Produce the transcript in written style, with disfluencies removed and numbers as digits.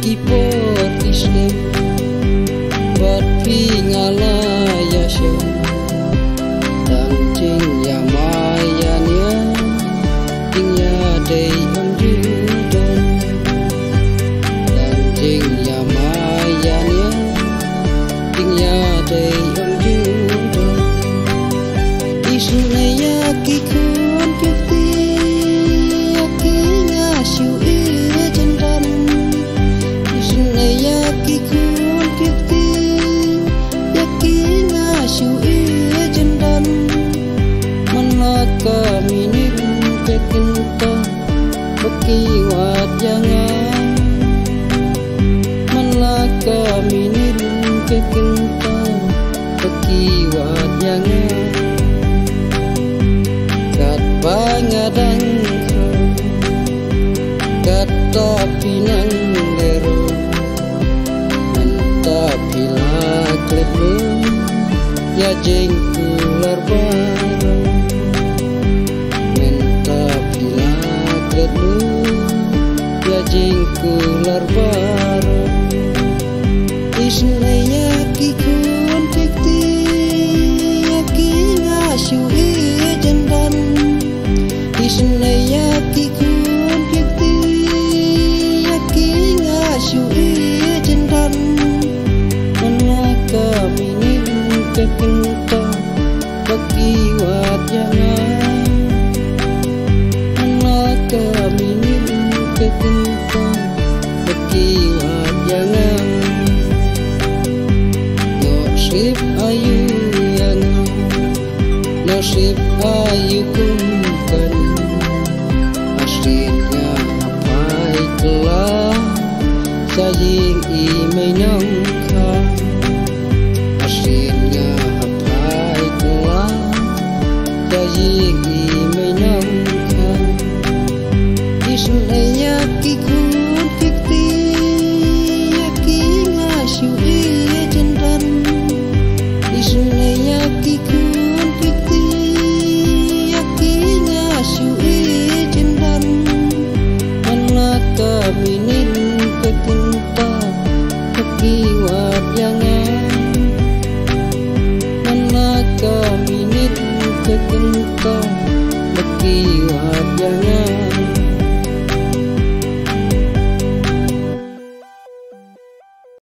kipot isnem bat pingala ya show tang jing ya maya nia ting ya dei hom ju don tang jing ya maya nia ting ya dei hom ju don isne ya ki kun ki ya ki nga shu e jen dan isne ya ki kun ki ya ki nga shu e jen dan manaka minin ke kinta baki wat jangan manaka minin ke kinta baki wat jangan kat pangadang kata pinang lero anta pilak lebu ya jengkular baru anta pilak lebu ya jengkular baru isne ya kikun kikti ya kingashu e jendan isne ya kikun kikti ya kingashu e jendan manaka minin kekinta baki wat jangan manaka minin kekinta baki wat jangan nasib ayu yang nasib ayu kumkan aslinya apa itulah sajing imay nangka aslinya apa itulah sajing imay nangka isnaya kikun kikti ya kingashu e jendan isnaya kikun kikti ya kingashu e jendan manaka minin kekinta baki wat jangan manaka minin kekinta baki wat jangan